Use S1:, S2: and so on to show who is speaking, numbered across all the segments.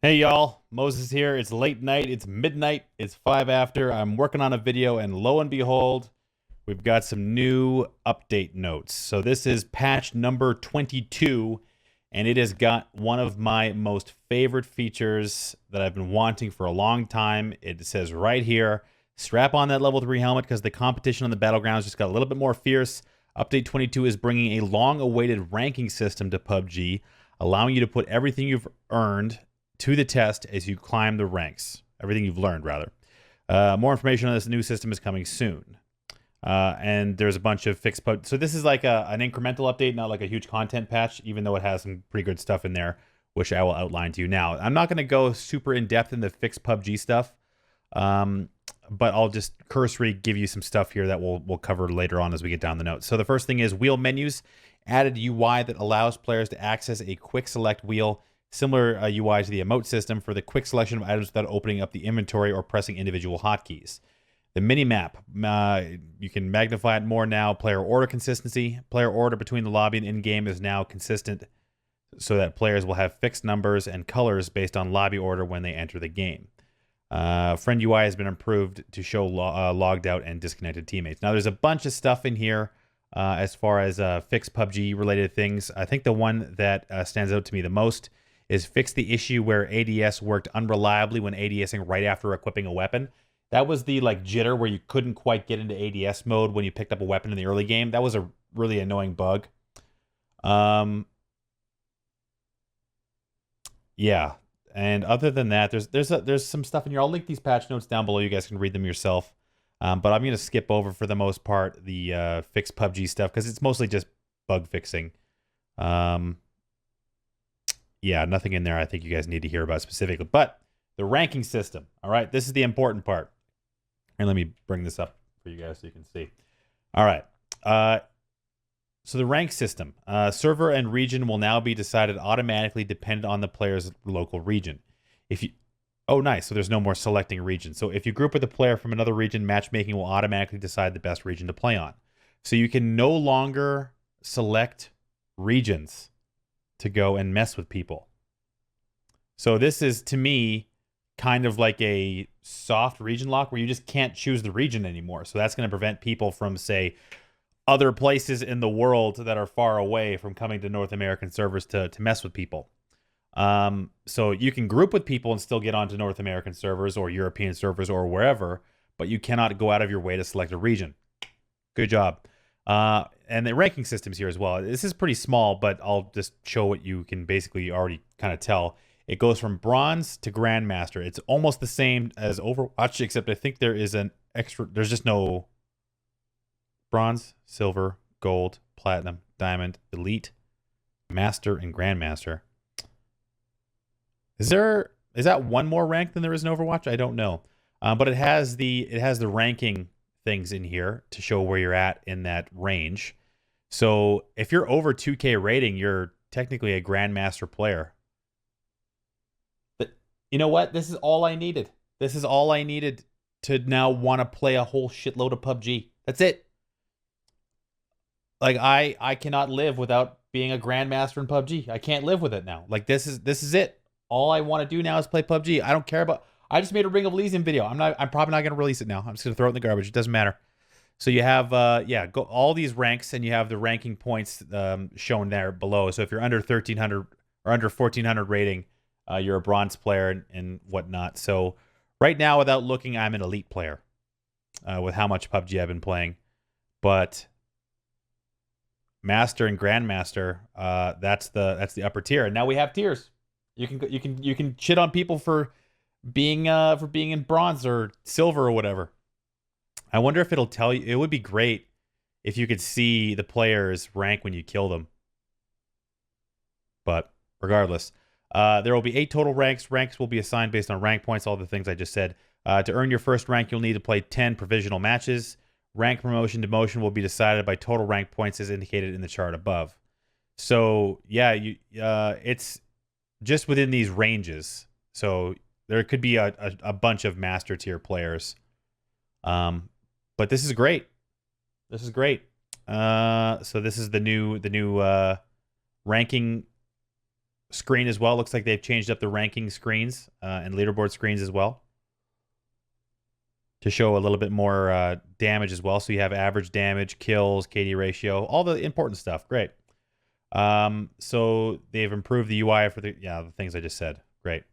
S1: Hey y'all, Moses here. It's late night, it's midnight, it's 5 after. I'm working on a video, and lo and behold, we've got some new update notes. So this is patch number 22, and it has got one of my most favorite features that I've been wanting for a long time. It says right here, strap on that level 3 helmet because the competition on the battlegrounds just got a little bit more fierce. Update 22 is bringing a long-awaited ranking system to PUBG, allowing you to put everything you've earned to the test as you climb the ranks. Everything you've learned, rather. More information on this new system is coming soon. And there's a bunch of fixed PUBG. So this is like an incremental update, not like a huge content patch, even though it has some pretty good stuff in there, which I will outline to you now. I'm not going to go super in-depth in the fixed PUBG stuff, but I'll just cursory give you some stuff here that we'll cover later on as we get down the notes. So the first thing is wheel menus. Added UI that allows players to access a quick select wheel, similar UI to the emote system, for the quick selection of items without opening up the inventory or pressing individual hotkeys. The mini-map, you can magnify it more now. Player order consistency. Player order between the lobby and in-game is now consistent so that players will have fixed numbers and colors based on lobby order when they enter the game. Friend UI has been improved to show logged out and disconnected teammates. Now, there's a bunch of stuff in here as far as fixed PUBG-related things. I think the one that stands out to me the most is fix the issue where ADS worked unreliably when ADSing right after equipping a weapon. That was the like jitter where you couldn't quite get into ADS mode when you picked up a weapon in the early game. That was a really annoying bug. Yeah, and other than that, there's some stuff in here. I'll link these patch notes down below. You guys can read them yourself. But I'm gonna skip over for the most part the fixed PUBG stuff because it's mostly just bug fixing. Yeah, nothing in there I think you guys need to hear about specifically. But the ranking system, all right, this is the important part. And let me bring this up for you guys so you can see. All right. So the rank system, server and region will now be decided automatically dependent on the player's local region. If you, oh nice, so there's no more selecting region. So if you group with a player from another region, matchmaking will automatically decide the best region to play on. So you can no longer select regions to go and mess with people. So this is, to me, kind of like a soft region lock where you just can't choose the region anymore. So that's going to prevent people from, say, other places in the world that are far away from coming to North American servers to mess with people. So you can group with people and still get onto North American servers or European servers or wherever, but you cannot go out of your way to select a region. Good job. And the ranking systems here as well. This is pretty small, but I'll just show what you can basically already kind of tell. It goes from bronze to grandmaster. It's almost the same as Overwatch, except I think there is an extra. There's just no bronze, silver, gold, platinum, diamond, elite, master, and grandmaster. Is that one more rank than there is in Overwatch? I don't know. But it has the ranking things in here to show where you're at in that range. So if you're over 2K rating, you're technically a grandmaster player. But you know what? This is all I needed. This is all I needed to now want to play a whole shitload of PUBG. That's it. Like I cannot live without being a grandmaster in PUBG. I can't live with it now. Like this is it. All I want to do now is play PUBG. I don't care about. I just made a Ring of Elysium video. I'm probably not going to release it now. I'm just going to throw it in the garbage. It doesn't matter. So you have go all these ranks, and you have the ranking points shown there below. So if you're under 1300 or under 1400 rating, you're a bronze player and whatnot. So right now, without looking, I'm an elite player with how much PUBG I've been playing. But master and grandmaster, that's the upper tier. And now we have tiers. You can shit on people for being in bronze or silver or whatever. I wonder if it'll tell you. It would be great if you could see the players' rank when you kill them. But regardless, there will be 8 total ranks. Ranks will be assigned based on rank points, all the things I just said. To earn your first rank, you'll need to play 10 provisional matches. Rank promotion demotion will be decided by total rank points as indicated in the chart above. So yeah, it's just within these ranges. So there could be a bunch of master tier players. But this is great. This is great. So this is the new ranking screen as well. Looks like they've changed up the ranking screens and leaderboard screens as well to show a little bit more damage as well. So you have average damage, kills, KD ratio, all the important stuff. Great. So they've improved the UI for the things I just said. Great.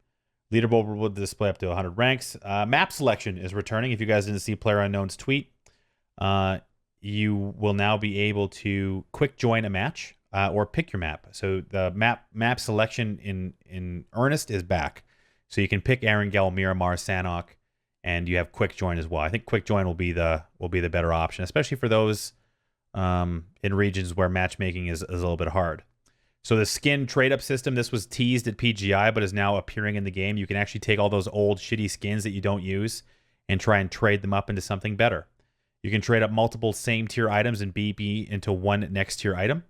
S1: Leaderboard will display up to 100 ranks. Map selection is returning. If you guys didn't see PlayerUnknown's tweet, you will now be able to quick join a match or pick your map. So the map selection in earnest is back. So you can pick Erangel, Miramar, Sanhok, and you have quick join as well. I think quick join will be the better option, especially for those in regions where matchmaking is a little bit hard. So the skin trade-up system, this was teased at PGI, but is now appearing in the game. You can actually take all those old shitty skins that you don't use and try and trade them up into something better. You can trade up multiple same-tier items and BB into one next-tier item.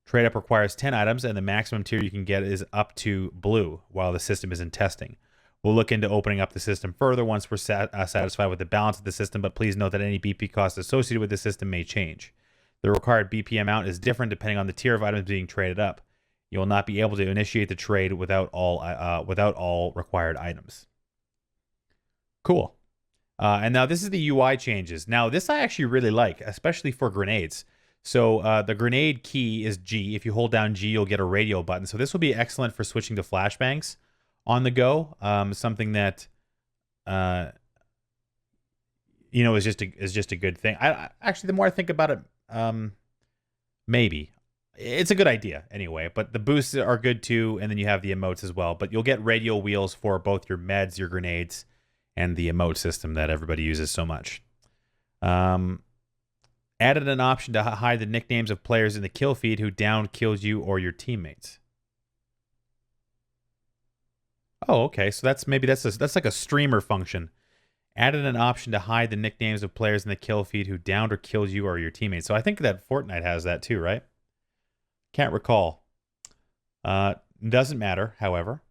S1: Trade-up requires 10 items, and the maximum tier you can get is up to blue while the system is in testing. We'll look into opening up the system further once we're satisfied with the balance of the system, but please note that any BP costs associated with the system may change. The required BP amount is different depending on the tier of items being traded up. You will not be able to initiate the trade without all required items. Cool. And now this is the UI changes. Now this I actually really like, especially for grenades. So the grenade key is G. If you hold down G, you'll get a radio button. So this will be excellent for switching to flashbangs on the go. Something that is just a good thing. I actually, the more I think about it, maybe it's a good idea anyway, but the boosts are good too. And then you have the emotes as well, but you'll get radio wheels for both your meds, your grenades, and the emote system that everybody uses so much. Added an option to hide the nicknames of players in the kill feed who downed, killed you, or your teammates. Oh, okay. So that's like a streamer function. Added an option to hide the nicknames of players in the kill feed who downed or killed you or your teammates. So I think that Fortnite has that too, right? Can't recall. Doesn't matter, however.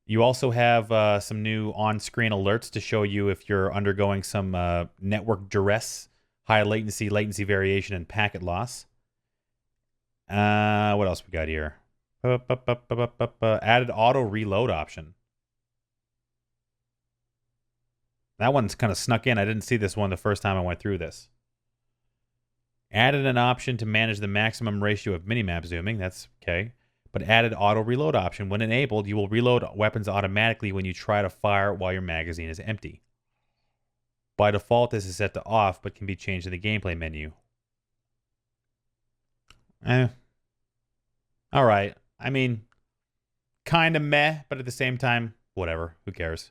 S1: You also have some new on-screen alerts to show you if you're undergoing some network duress, high latency variation, and packet loss. What else we got here? Added auto reload option. That one's kind of snuck in. I didn't see this one the first time I went through this. Added an option to manage the maximum ratio of minimap zooming. That's okay. But added auto reload option. When enabled, you will reload weapons automatically when you try to fire while your magazine is empty. By default, this is set to off, but can be changed in the gameplay menu. All right. I mean, kind of meh, but at the same time, whatever. Who cares?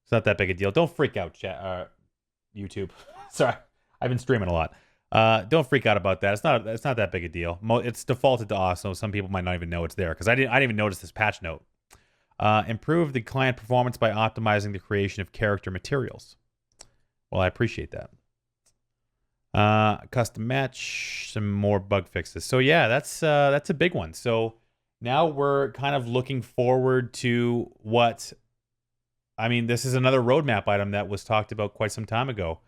S1: It's not that big a deal. Don't freak out, YouTube. Sorry, I've been streaming a lot. Don't freak out about that. It's not that big a deal. It's defaulted to off, so some people might not even know it's there because I didn't even notice this patch note. Improve the client performance by optimizing the creation of character materials. Well, I appreciate that. Custom match, some more bug fixes. So yeah, that's a big one. So now we're kind of looking forward to what. I mean, this is another roadmap item that was talked about quite some time ago.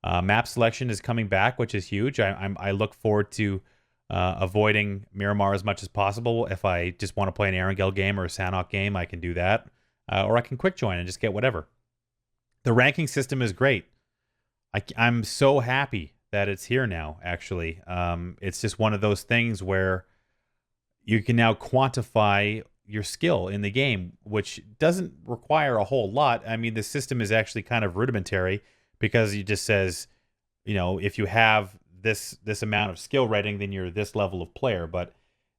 S1: Map selection is coming back, which is huge. I look forward to avoiding Miramar as much as possible. If I just want to play an Erangel game or a Sanhok game, I can do that. Or I can quick join and just get whatever. The ranking system is great. I'm so happy that it's here now, actually. It's just one of those things where you can now quantify your skill in the game, which doesn't require a whole lot. I mean, the system is actually kind of rudimentary because it just says, if you have this amount of skill rating, then you're this level of player. But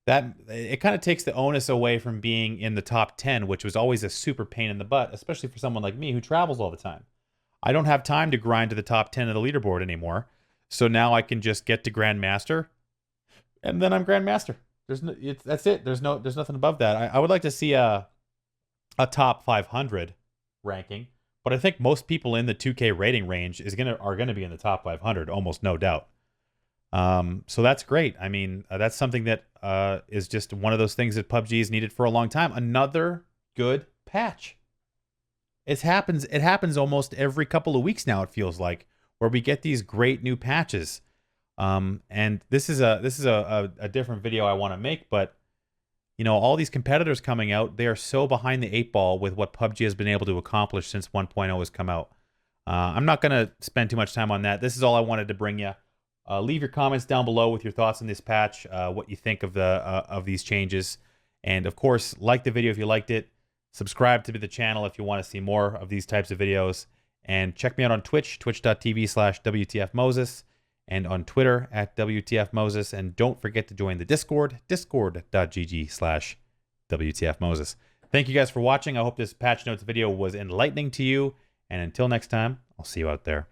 S1: that it kind of takes the onus away from being in the top 10, which was always a super pain in the butt, especially for someone like me who travels all the time. I don't have time to grind to the top 10 of the leaderboard anymore. So now I can just get to Grandmaster, and then I'm Grandmaster. That's it. There's nothing above that. I would like to see a top 500 ranking, but I think most people in the 2K rating range are gonna be in the top 500, almost no doubt. So that's great. I mean, that's something that is just one of those things that PUBG has needed for a long time. Another good patch. It happens almost every couple of weeks now. It feels like where we get these great new patches. And this is a different video I want to make, but you know, all these competitors coming out, they are so behind the 8 ball with what PUBG has been able to accomplish since 1.0 has come out. I'm not going to spend too much time on that. This is all I wanted to bring you. Leave your comments down below with your thoughts on this patch, what you think of these changes. And of course, like the video if you liked it. Subscribe to the channel if you want to see more of these types of videos. And check me out on Twitch, twitch.tv/wtfmoses, and on Twitter @wtfmoses. And don't forget to join the Discord, discord.gg/wtfmoses. Thank you guys for watching. I hope this patch notes video was enlightening to you. And until next time, I'll see you out there.